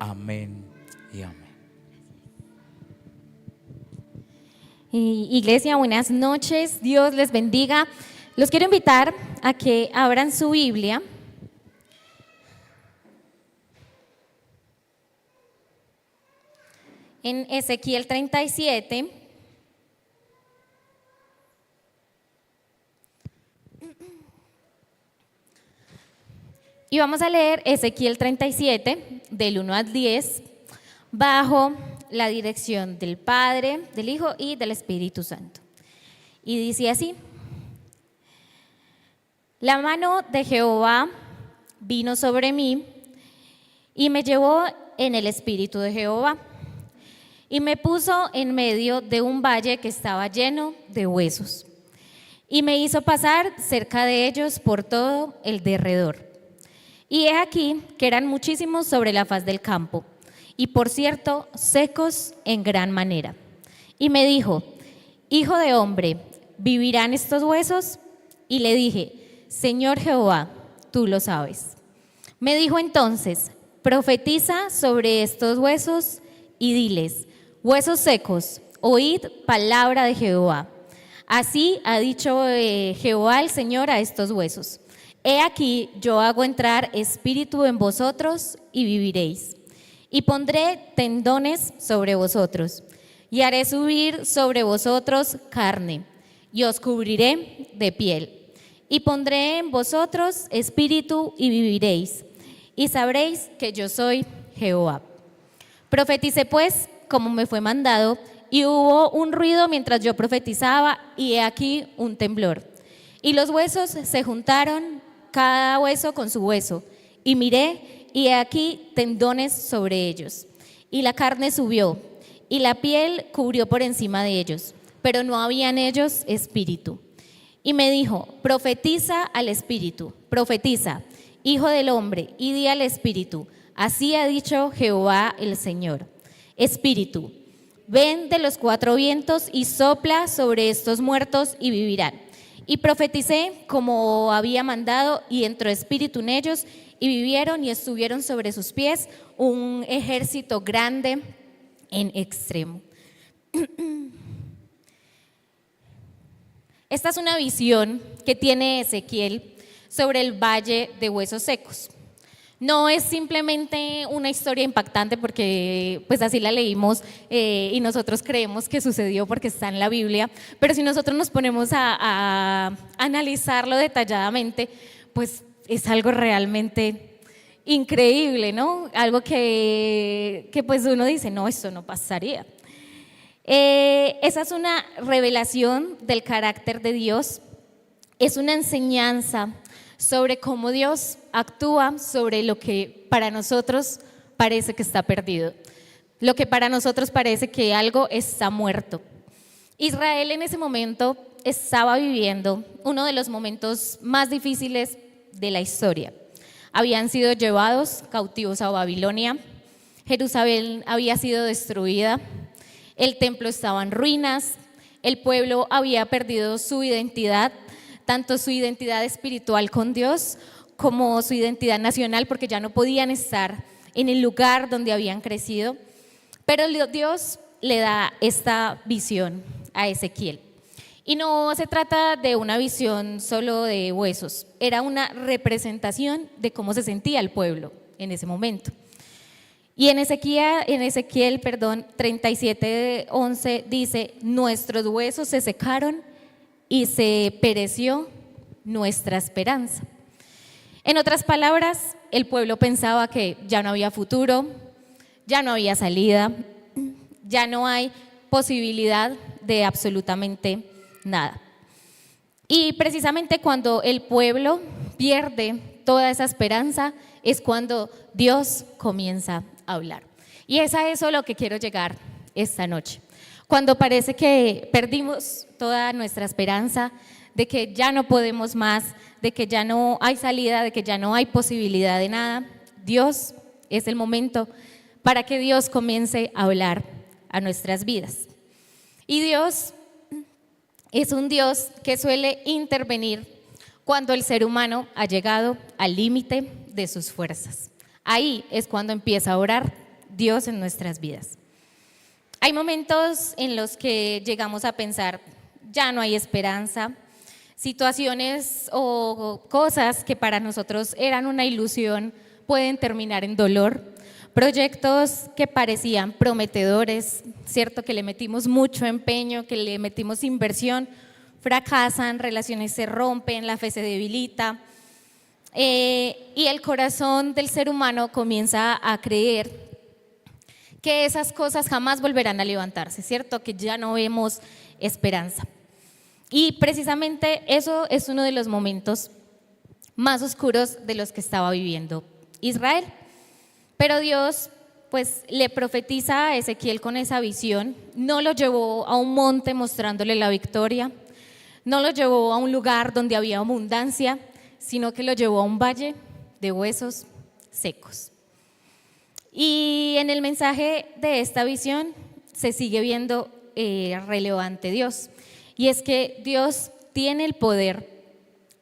Amén y amén. Iglesia, buenas noches, Dios les bendiga. Los quiero invitar a que abran su Biblia en Ezequiel 37. Y vamos a leer Ezequiel 37, del 1 al 10, bajo la dirección del Padre, del Hijo y del Espíritu Santo. Y dice así: la mano de Jehová vino sobre mí y me llevó en el espíritu de Jehová y me puso en medio de un valle que estaba lleno de huesos y me hizo pasar cerca de ellos por todo el derredor. Y he aquí que eran muchísimos sobre la faz del campo, y por cierto, secos en gran manera. Y me dijo: hijo de hombre, ¿vivirán estos huesos? Y le dije: Señor Jehová, tú lo sabes. Me dijo entonces: profetiza sobre estos huesos y diles: huesos secos, oíd palabra de Jehová. Así ha dicho Jehová el Señor a estos huesos: he aquí, yo hago entrar espíritu en vosotros y viviréis. Y pondré tendones sobre vosotros, y haré subir sobre vosotros carne, y os cubriré de piel. Y pondré en vosotros espíritu y viviréis, y sabréis que yo soy Jehová. Profeticé pues como me fue mandado, y hubo un ruido mientras yo profetizaba, y he aquí un temblor. Y los huesos se juntaron, cada hueso con su hueso, y miré, y he aquí tendones sobre ellos. Y la carne subió, y la piel cubrió por encima de ellos, pero no había en ellos espíritu. Y me dijo: profetiza al espíritu, profetiza, hijo del hombre, y di al espíritu: así ha dicho Jehová el Señor. Espíritu, ven de los cuatro vientos y sopla sobre estos muertos y vivirán. Y profeticé como había mandado, y entró espíritu en ellos, y vivieron, y estuvieron sobre sus pies un ejército grande en extremo. Esta es una visión que tiene Ezequiel sobre el valle de huesos secos. No es simplemente una historia impactante porque pues así la leímos y nosotros creemos que sucedió porque está en la Biblia, pero si nosotros nos ponemos a analizarlo detalladamente, pues es algo realmente increíble, ¿no? Algo que pues uno dice: no, esto no pasaría. Esa es una revelación del carácter de Dios, es una enseñanza sobre cómo Dios actúa sobre lo que para nosotros parece que está perdido, lo que para nosotros parece que algo está muerto. Israel en ese momento estaba viviendo uno de los momentos más difíciles de la historia. Habían sido llevados cautivos a Babilonia, Jerusalén había sido destruida, el templo estaba en ruinas, el pueblo había perdido su identidad, tanto su identidad espiritual con Dios como su identidad nacional, porque ya no podían estar en el lugar donde habían crecido. Pero Dios le da esta visión a Ezequiel. Y no se trata de una visión solo de huesos, era una representación de cómo se sentía el pueblo en ese momento. Y en Ezequiel 37:11 dice: nuestros huesos se secaron y se pereció nuestra esperanza. En otras palabras, el pueblo pensaba que ya no había futuro, ya no había salida, ya no hay posibilidad de absolutamente nada. Y precisamente cuando el pueblo pierde toda esa esperanza es cuando Dios comienza a hablar. Y es a eso lo que quiero llegar esta noche. Cuando parece que perdimos toda nuestra esperanza, de que ya no podemos más, de que ya no hay salida, de que ya no hay posibilidad de nada, Dios es el momento para que Dios comience a hablar a nuestras vidas. Y Dios es un Dios que suele intervenir cuando el ser humano ha llegado al límite de sus fuerzas. Ahí es cuando empieza a obrar Dios en nuestras vidas. Hay momentos en los que llegamos a pensar, ya no hay esperanza, situaciones o cosas que para nosotros eran una ilusión pueden terminar en dolor, proyectos que parecían prometedores, ¿cierto? Que le metimos mucho empeño, que le metimos inversión, fracasan, relaciones se rompen, la fe se debilita y el corazón del ser humano comienza a creer que esas cosas jamás volverán a levantarse, ¿cierto? Que ya no vemos esperanza. Y precisamente eso es uno de los momentos más oscuros de los que estaba viviendo Israel. Pero Dios pues le profetiza a Ezequiel con esa visión, no lo llevó a un monte mostrándole la victoria, no lo llevó a un lugar donde había abundancia, sino que lo llevó a un valle de huesos secos. Y en el mensaje de esta visión se sigue viendo relevante Dios, y es que Dios tiene el poder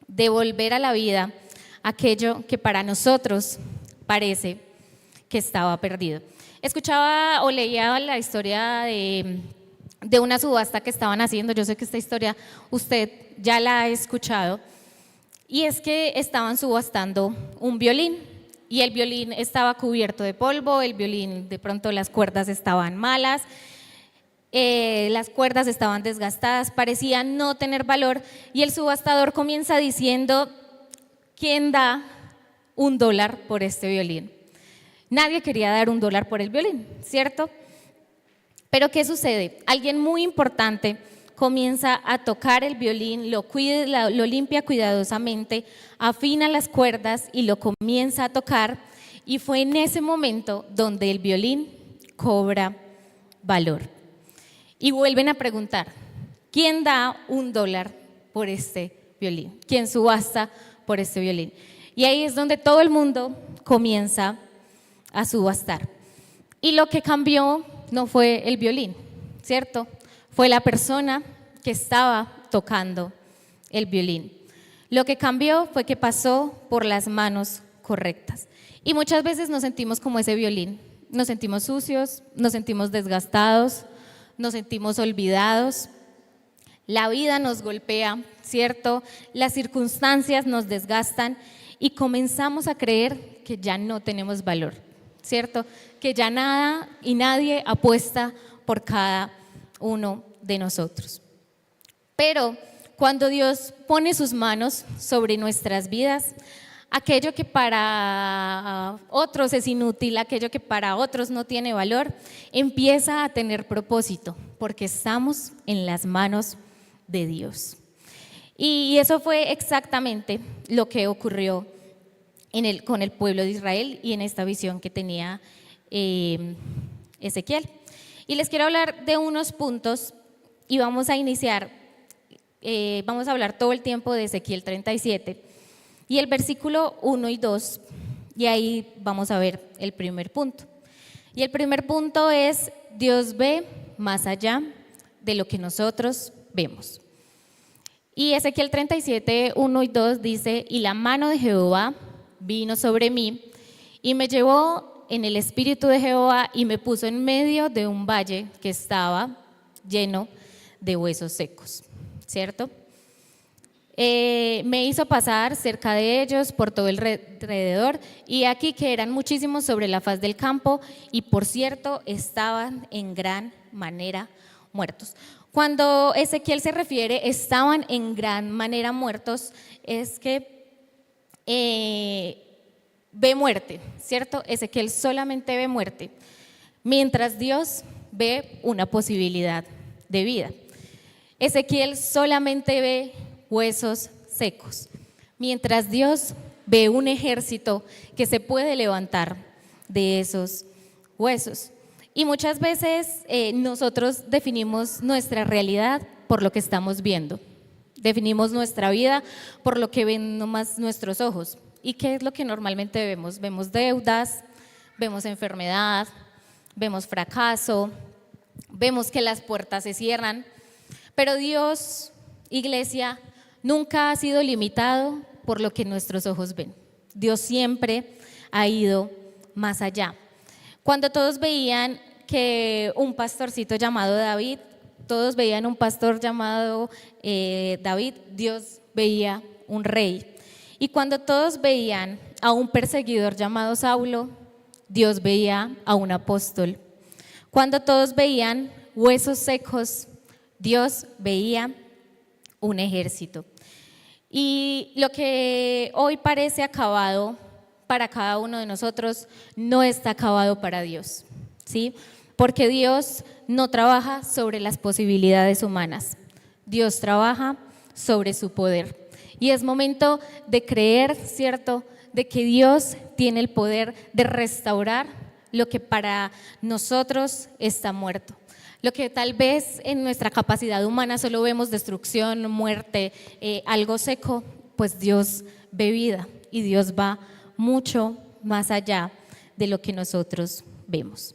de volver a la vida aquello que para nosotros parece que estaba perdido. Escuchaba o leía la historia de una subasta que estaban haciendo. Yo sé que esta historia usted ya la ha escuchado, y es que estaban subastando un violín y el violín estaba cubierto de polvo, el violín de pronto las cuerdas estaban malas, las cuerdas estaban desgastadas, parecían no tener valor, y el subastador comienza diciendo: ¿quién da $1 por este violín? Nadie quería dar $1 por el violín, ¿cierto? Pero ¿qué sucede? Alguien muy importante comienza a tocar el violín, lo limpia cuidadosamente, afina las cuerdas y lo comienza a tocar, y fue en ese momento donde el violín cobra valor. Y vuelven a preguntar: ¿quién da $1 por este violín? ¿Quién subasta por este violín? Y ahí es donde todo el mundo comienza a subastar. Y lo que cambió no fue el violín, ¿cierto? Fue la persona que estaba tocando el violín. Lo que cambió fue que pasó por las manos correctas. Y muchas veces nos sentimos como ese violín, nos sentimos sucios, nos sentimos desgastados, nos sentimos olvidados. La vida nos golpea, ¿cierto? Las circunstancias nos desgastan y comenzamos a creer que ya no tenemos valor, ¿cierto? Que ya nada y nadie apuesta por cada uno de nosotros. Pero cuando Dios pone sus manos sobre nuestras vidas, aquello que para otros es inútil, aquello que para otros no tiene valor, empieza a tener propósito, porque estamos en las manos de Dios. Y eso fue exactamente lo que ocurrió con el pueblo de Israel y en esta visión que tenía Ezequiel. Y les quiero hablar de unos puntos y vamos a iniciar, vamos a hablar todo el tiempo de Ezequiel 37 y el versículo 1 y 2, y ahí vamos a ver el primer punto. Y el primer punto es: Dios ve más allá de lo que nosotros vemos. Y Ezequiel 37, 1 y 2 dice: y la mano de Jehová vino sobre mí y me llevó en el espíritu de Jehová y me puso en medio de un valle que estaba lleno de huesos secos, ¿cierto? Me hizo pasar cerca de ellos por todo el alrededor, y aquí que eran muchísimos sobre la faz del campo, y por cierto estaban en gran manera muertos. Cuando Ezequiel se refiere estaban en gran manera muertos, es que ve muerte, ¿cierto? Ezequiel solamente ve muerte, mientras Dios ve una posibilidad de vida. Ezequiel solamente ve huesos secos, mientras Dios ve un ejército que se puede levantar de esos huesos. Y muchas veces nosotros definimos nuestra realidad por lo que estamos viendo, definimos nuestra vida por lo que ven nomás nuestros ojos. ¿Y qué es lo que normalmente vemos? Vemos deudas, vemos enfermedad, vemos fracaso, vemos que las puertas se cierran, pero Dios, iglesia, nunca ha sido limitado por lo que nuestros ojos ven. Dios siempre ha ido más allá. Cuando todos veían que un pastorcito llamado David, todos veían un pastor llamado David, Dios veía un rey. Y cuando todos veían a un perseguidor llamado Saulo, Dios veía a un apóstol. Cuando todos veían huesos secos, Dios veía un ejército. Y lo que hoy parece acabado para cada uno de nosotros no está acabado para Dios, ¿sí? Porque Dios no trabaja sobre las posibilidades humanas, Dios trabaja sobre su poder. Y es momento de creer, ¿cierto?, de que Dios tiene el poder de restaurar lo que para nosotros está muerto. Lo que tal vez en nuestra capacidad humana solo vemos destrucción, muerte, algo seco, pues Dios ve vida y Dios va mucho más allá de lo que nosotros vemos.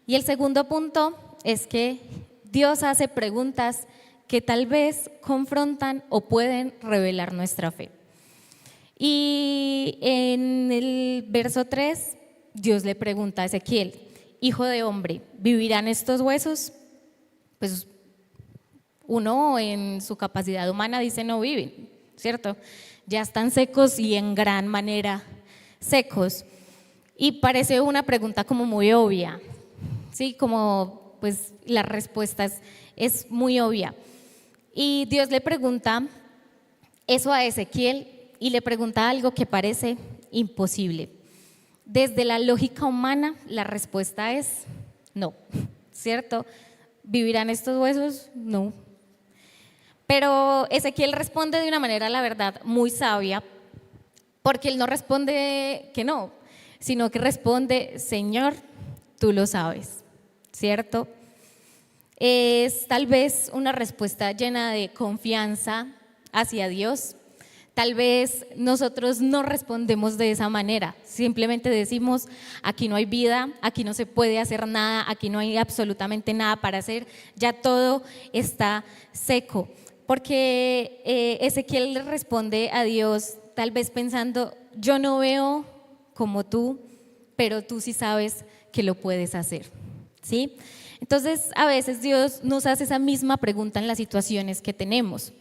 Y el segundo punto es que Dios hace preguntas que tal vez confrontan o pueden revelar nuestra fe. Y en el verso 3, Dios le pregunta a Ezequiel: hijo de hombre, ¿vivirán estos huesos? Pues uno en su capacidad humana dice no viven, ¿cierto? Ya están secos y en gran manera secos. Y parece una pregunta como muy obvia, ¿sí? Como pues la respuesta es muy obvia. Y Dios le pregunta eso a Ezequiel y le pregunta algo que parece imposible. Desde la lógica humana, la respuesta es no, ¿cierto? ¿Vivirán estos huesos? No. Pero Ezequiel responde de una manera, la verdad, muy sabia, porque él no responde que no, sino que responde: Señor, tú lo sabes, ¿cierto? Es tal vez una respuesta llena de confianza hacia Dios. Tal vez nosotros no respondemos de esa manera, simplemente decimos: aquí no hay vida, aquí no se puede hacer nada, aquí no hay absolutamente nada para hacer, ya todo está seco. Porque Ezequiel le responde a Dios tal vez pensando: yo no veo como tú, pero tú sí sabes que lo puedes hacer, ¿sí? Entonces a veces Dios nos hace esa misma pregunta en las situaciones que tenemos.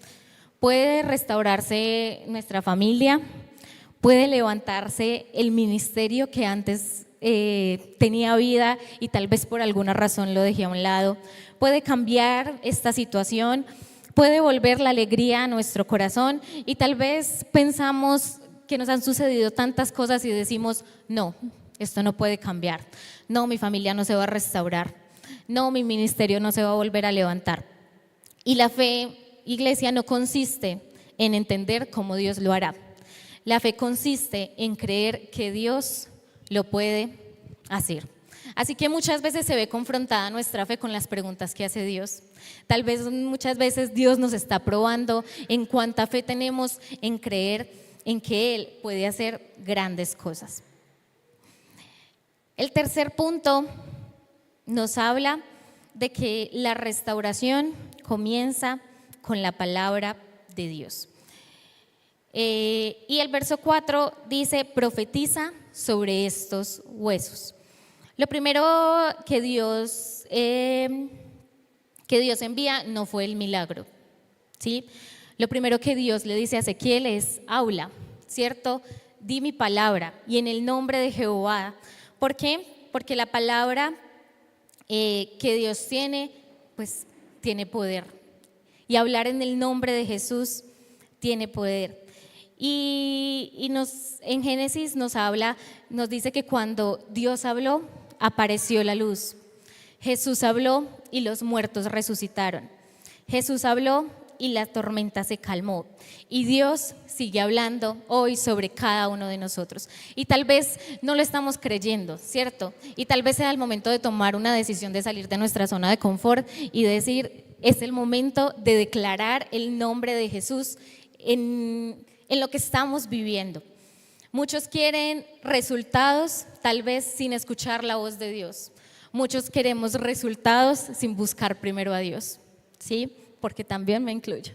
Puede restaurarse nuestra familia, puede levantarse el ministerio que antes tenía vida y tal vez por alguna razón lo dejé a un lado, puede cambiar esta situación, puede volver la alegría a nuestro corazón y tal vez pensamos que nos han sucedido tantas cosas y decimos: no, esto no puede cambiar, no, mi familia no se va a restaurar, no, mi ministerio no se va a volver a levantar. Y la fe, iglesia, no consiste en entender cómo Dios lo hará. La fe consiste en creer que Dios lo puede hacer. Así que muchas veces se ve confrontada nuestra fe con las preguntas que hace Dios. Tal vez muchas veces Dios nos está probando en cuánta fe tenemos en creer en que Él puede hacer grandes cosas. El tercer punto nos habla de que la restauración comienza con la palabra de Dios. Y el verso 4 dice: profetiza sobre estos huesos. Lo primero que Dios envía no fue el milagro, ¿sí? Lo primero que Dios le dice a Ezequiel es: habla, ¿cierto? Di mi palabra y en el nombre de Jehová. ¿Por qué? Porque la palabra que Dios tiene, pues tiene poder. Y hablar en el nombre de Jesús tiene poder. Y en Génesis nos dice que cuando Dios habló, apareció la luz. Jesús habló y los muertos resucitaron. Jesús habló y la tormenta se calmó. Y Dios sigue hablando hoy sobre cada uno de nosotros. Y tal vez no lo estamos creyendo, ¿cierto? Y tal vez sea el momento de tomar una decisión de salir de nuestra zona de confort y decir: es el momento de declarar el nombre de Jesús en lo que estamos viviendo. Muchos quieren resultados tal vez sin escuchar la voz de Dios. Muchos queremos resultados sin buscar primero a Dios, ¿sí? Porque también me incluyo.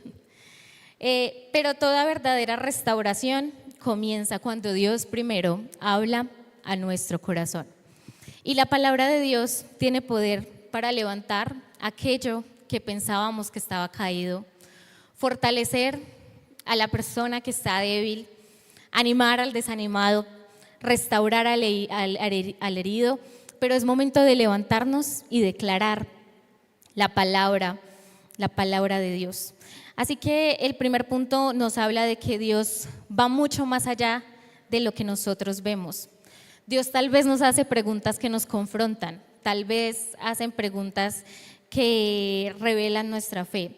Pero toda verdadera restauración comienza cuando Dios primero habla a nuestro corazón. Y la palabra de Dios tiene poder para levantar aquello que pensábamos que estaba caído, fortalecer a la persona que está débil, animar al desanimado, restaurar al herido, pero es momento de levantarnos y declarar la palabra de Dios. Así que el primer punto nos habla de que Dios va mucho más allá de lo que nosotros vemos. Dios tal vez nos hace preguntas que nos confrontan, tal vez hacen preguntas que revelan nuestra fe.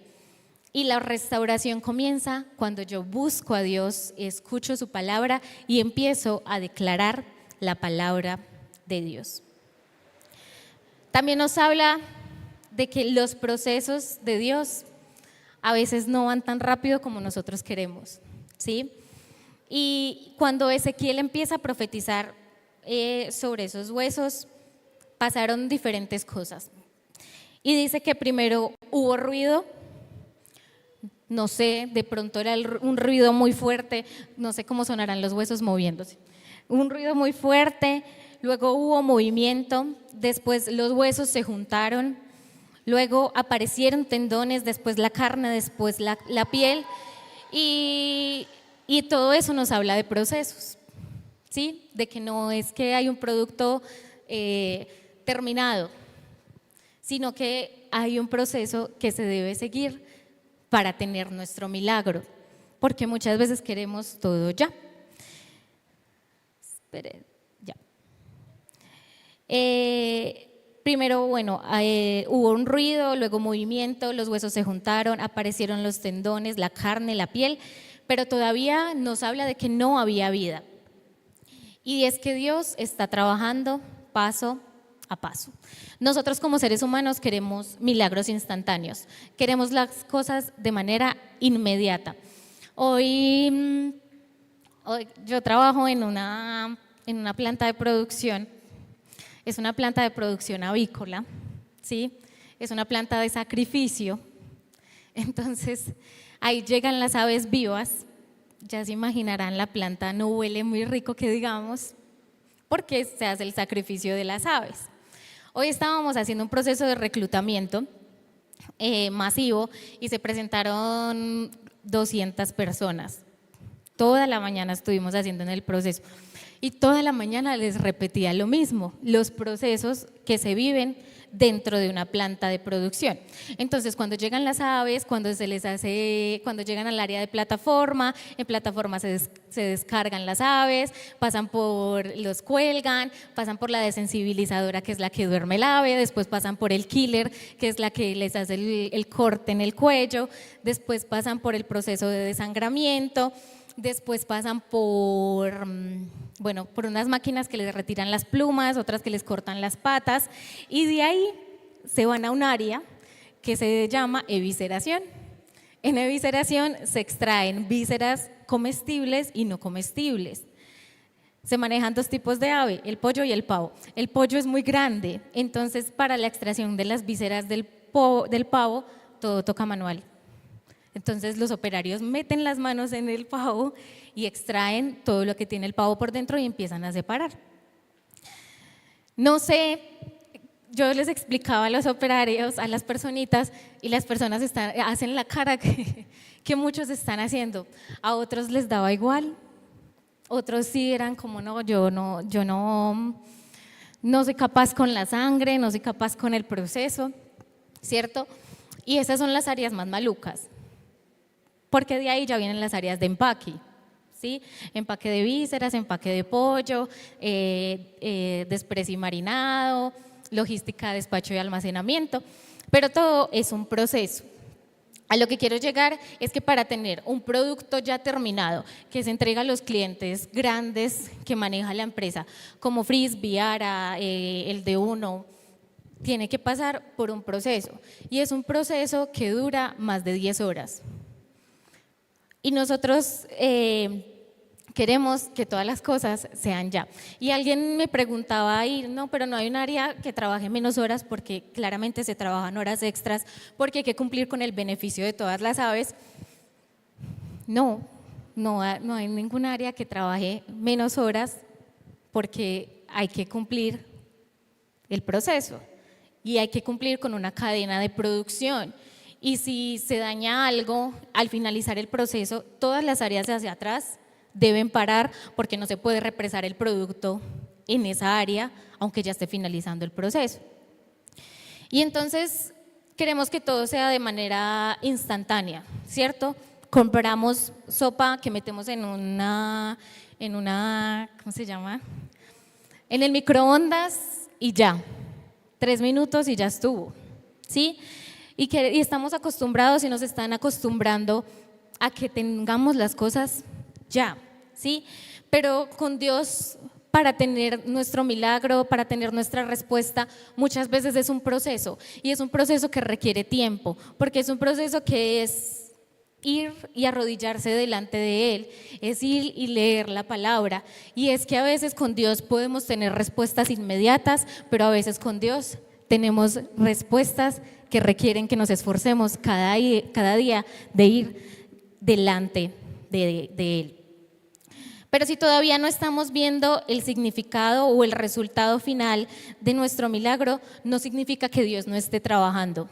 Y la restauración comienza cuando yo busco a Dios, escucho su palabra y empiezo a declarar la palabra de Dios. También nos habla de que los procesos de Dios a veces no van tan rápido como nosotros queremos, ¿sí? Y cuando Ezequiel empieza a profetizar sobre esos huesos, pasaron diferentes cosas. Y dice que primero hubo ruido, no sé, de pronto era un ruido muy fuerte, no sé cómo sonarán los huesos moviéndose. Un ruido muy fuerte, luego hubo movimiento, después los huesos se juntaron, luego aparecieron tendones, después la carne, después la piel, y todo eso nos habla de procesos, ¿sí? De que no es que hay un producto terminado, sino que hay un proceso que se debe seguir para tener nuestro milagro, porque muchas veces queremos todo ya. Espere, ya. Primero, bueno, hubo un ruido, luego movimiento, los huesos se juntaron, aparecieron los tendones, la carne, la piel, pero todavía nos habla de que no había vida. Y es que Dios está trabajando paso a paso. Nosotros como seres humanos queremos milagros instantáneos, queremos las cosas de manera inmediata. Hoy yo trabajo en una planta de producción, es una planta de producción avícola, ¿sí? Es una planta de sacrificio, entonces ahí llegan las aves vivas, ya se imaginarán, la planta no huele muy rico que digamos, porque se hace el sacrificio de las aves. Hoy estábamos haciendo un proceso de reclutamiento masivo y se presentaron 200 personas. Toda la mañana estuvimos haciendo en el proceso y toda la mañana les repetía lo mismo, los procesos que se viven dentro de una planta de producción. Entonces, cuando llegan las aves, cuando llegan al área de plataforma, en plataforma se descargan las aves, los cuelgan, pasan por la desensibilizadora, que es la que duerme el ave, después pasan por el killer, que es la que les hace el corte en el cuello, después pasan por el proceso de desangramiento, después pasan por unas máquinas que les retiran las plumas, otras que les cortan las patas, y de ahí se van a un área que se llama evisceración. En evisceración se extraen vísceras comestibles y no comestibles. Se manejan dos tipos de ave, el pollo y el pavo. El pollo es muy grande, entonces para la extracción de las vísceras del pavo todo toca manual. Entonces los operarios meten las manos en el pavo y extraen todo lo que tiene el pavo por dentro y empiezan a separar. No sé, yo les explicaba a los operarios, a las personitas, y las personas hacen la cara que muchos están haciendo. A otros les daba igual, otros sí eran como no, yo no soy capaz con la sangre, no soy capaz con el proceso, ¿cierto? Y esas son las áreas más malucas, porque de ahí ya vienen las áreas de empaque, ¿sí? Empaque de vísceras, empaque de pollo, desprecio y marinado, logística, despacho y almacenamiento, pero todo es un proceso. A lo que quiero llegar es que para tener un producto ya terminado que se entrega a los clientes grandes que maneja la empresa, como Frisbee, Ara, el de Uno, tiene que pasar por un proceso, y es un proceso que dura más de 10 horas. Y nosotros queremos que todas las cosas sean ya. Y alguien me preguntaba ahí, no, pero no hay un área que trabaje menos horas, porque claramente se trabajan horas extras, porque hay que cumplir con el beneficio de todas las aves. No hay ningún área que trabaje menos horas, porque hay que cumplir el proceso y hay que cumplir con una cadena de producción. Y si se daña algo al finalizar el proceso, todas las áreas hacia atrás deben parar porque no se puede represar el producto en esa área, aunque ya esté finalizando el proceso. Y entonces queremos que todo sea de manera instantánea, ¿cierto? Compramos sopa que metemos en una, ¿cómo se llama? En el microondas y ya, 3 minutos y ya estuvo, ¿sí? Y estamos acostumbrados y nos están acostumbrando a que tengamos las cosas ya, ¿sí? Pero con Dios, para tener nuestro milagro, para tener nuestra respuesta, muchas veces es un proceso, y es un proceso que requiere tiempo, porque es un proceso que es ir y arrodillarse delante de Él, es ir y leer la palabra. Y es que a veces con Dios podemos tener respuestas inmediatas, pero a veces con Dios tenemos respuestas que requieren que nos esforcemos cada día de ir delante de Él. Pero si todavía no estamos viendo el significado o el resultado final de nuestro milagro, no significa que Dios no esté trabajando.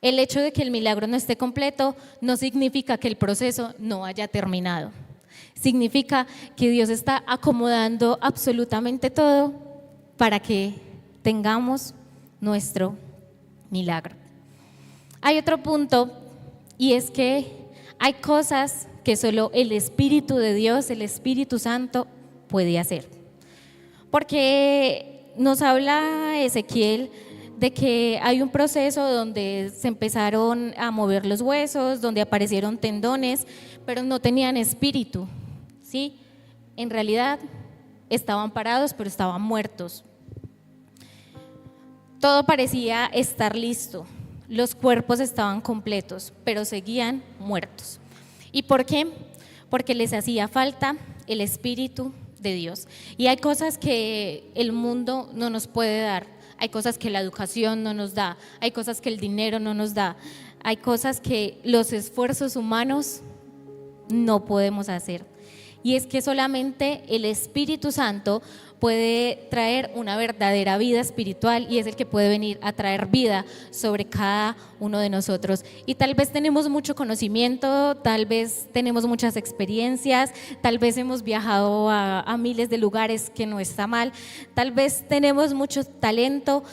El hecho de que el milagro no esté completo no significa que el proceso no haya terminado. Significa que Dios está acomodando absolutamente todo para que tengamos nuestro milagro. Hay otro punto, y es que hay cosas que solo el Espíritu de Dios, el Espíritu Santo, puede hacer. Porque nos habla Ezequiel de que hay un proceso donde se empezaron a mover los huesos, donde aparecieron tendones, pero no tenían espíritu, ¿sí? En realidad estaban parados, pero estaban muertos. Todo parecía estar listo, los cuerpos estaban completos, pero seguían muertos. ¿Y por qué? Porque les hacía falta el Espíritu de Dios. Y hay cosas que el mundo no nos puede dar, hay cosas que la educación no nos da, hay cosas que el dinero no nos da, hay cosas que los esfuerzos humanos no podemos hacer. Y es que solamente el Espíritu Santo puede traer una verdadera vida espiritual, y es el que puede venir a traer vida sobre cada uno de nosotros. Y tal vez tenemos mucho conocimiento, tal vez tenemos muchas experiencias, tal vez hemos viajado a miles de lugares, que no está mal, tal vez tenemos mucho talento,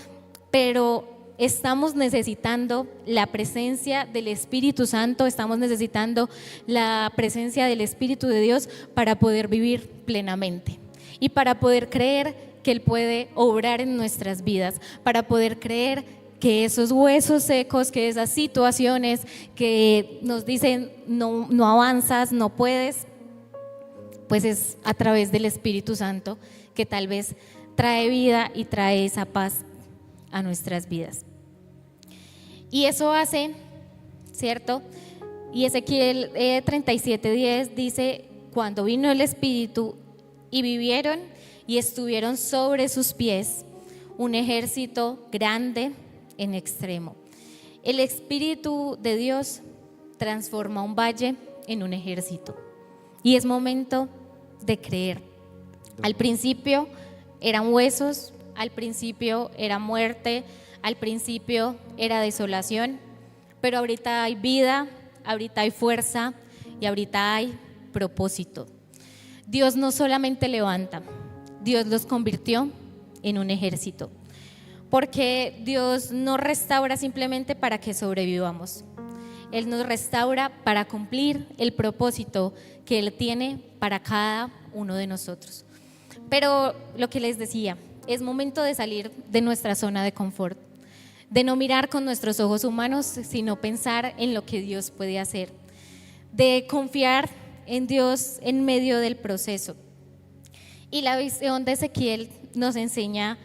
pero estamos necesitando la presencia del Espíritu Santo, estamos necesitando la presencia del Espíritu de Dios para poder vivir plenamente y para poder creer que Él puede obrar en nuestras vidas, para poder creer que esos huesos secos, que esas situaciones que nos dicen no avanzas, no puedes, pues es a través del Espíritu Santo que tal vez trae vida y trae esa paz a nuestras vidas. Y eso hace, ¿cierto? Y Ezequiel 37:10 dice: cuando vino el Espíritu y vivieron y estuvieron sobre sus pies un ejército grande en extremo. El Espíritu de Dios transforma un valle en un ejército, y es momento de creer. Al principio eran huesos, al principio era muerte, al principio era desolación, pero ahorita hay vida, ahorita hay fuerza y ahorita hay propósito. Dios no solamente levanta, Dios los convirtió en un ejército, porque Dios no restaura simplemente para que sobrevivamos. Él nos restaura para cumplir el propósito que Él tiene para cada uno de nosotros. Pero lo que les decía, es momento de salir de nuestra zona de confort, de no mirar con nuestros ojos humanos, sino pensar en lo que Dios puede hacer, de confiar en Dios en medio del proceso. Y la visión de Ezequiel nos enseña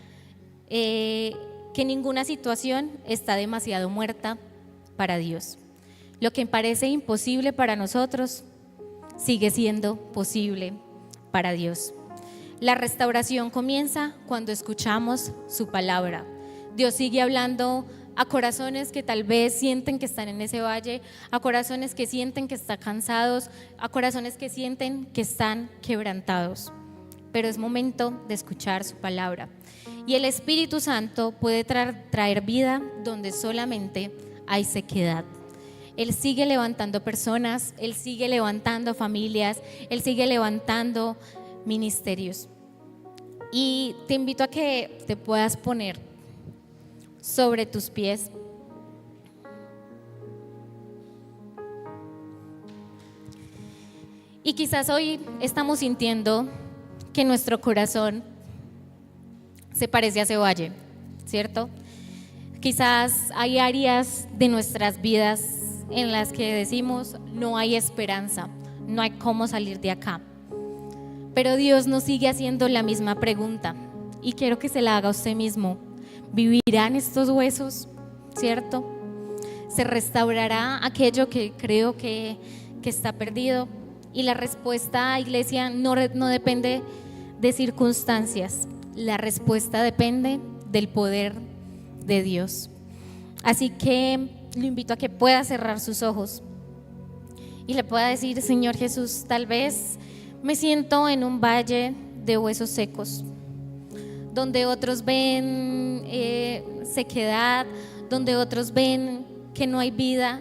que ninguna situación está demasiado muerta para Dios. Lo que parece imposible para nosotros sigue siendo posible para Dios. La restauración comienza cuando escuchamos su palabra. Dios sigue hablando a corazones que tal vez sienten que están en ese valle, a corazones que sienten que están cansados, a corazones que sienten que están quebrantados. Pero es momento de escuchar su palabra. Y el Espíritu Santo puede traer vida donde solamente hay sequedad. Él sigue levantando personas, Él sigue levantando familias, Él sigue levantando ministerios. Y te invito a que te puedas poner sobre tus pies. Y quizás hoy estamos sintiendo que nuestro corazón se parece a ese valle, ¿cierto? Quizás hay áreas de nuestras vidas en las que decimos no hay esperanza, no hay cómo salir de acá. Pero Dios nos sigue haciendo la misma pregunta y quiero que se la haga a usted mismo. ¿Vivirán estos huesos? ¿Cierto? ¿Se restaurará aquello que creo que está perdido? Y la respuesta, iglesia, no depende de circunstancias. La respuesta depende del poder de Dios. Así que lo invito a que pueda cerrar sus ojos y le pueda decir: Señor Jesús, tal vez me siento en un valle de huesos secos, donde otros ven sequedad, donde otros ven que no hay vida.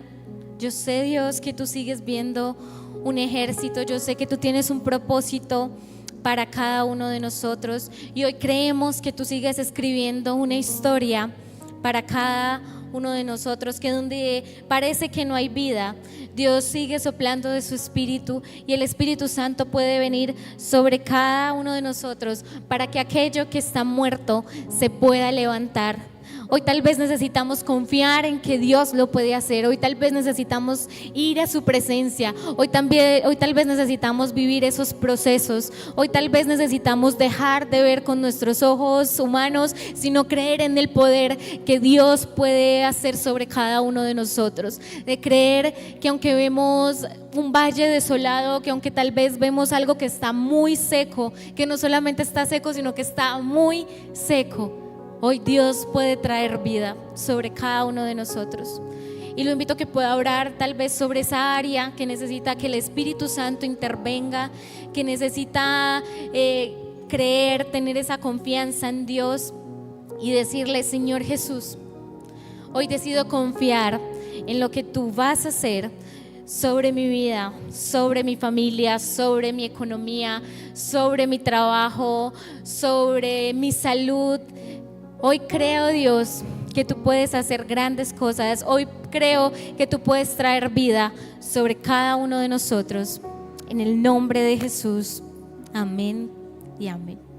Yo sé, Dios, que tú sigues viendo un ejército. Yo sé que tú tienes un propósito para cada uno de nosotros y hoy creemos que tú sigues escribiendo una historia para cada uno de nosotros, que donde parece que no hay vida, Dios sigue soplando de su Espíritu y el Espíritu Santo puede venir sobre cada uno de nosotros para que aquello que está muerto se pueda levantar. Hoy tal vez necesitamos confiar en que Dios lo puede hacer. Hoy tal vez necesitamos ir a su presencia. Hoy tal vez necesitamos vivir esos procesos. Hoy tal vez necesitamos dejar de ver con nuestros ojos humanos, sino creer en el poder que Dios puede hacer sobre cada uno de nosotros. De creer que aunque vemos un valle desolado, que aunque tal vez vemos algo que está muy seco, que no solamente está seco, sino que está muy seco, hoy Dios puede traer vida sobre cada uno de nosotros. Y lo invito a que pueda orar tal vez sobre esa área que necesita que el Espíritu Santo intervenga, que necesita creer, tener esa confianza en Dios y decirle: Señor Jesús, hoy decido confiar en lo que tú vas a hacer sobre mi vida, sobre mi familia, sobre mi economía, sobre mi trabajo, sobre mi salud. Hoy creo, Dios, que tú puedes hacer grandes cosas. Hoy creo que tú puedes traer vida sobre cada uno de nosotros. En el nombre de Jesús. Amén y amén.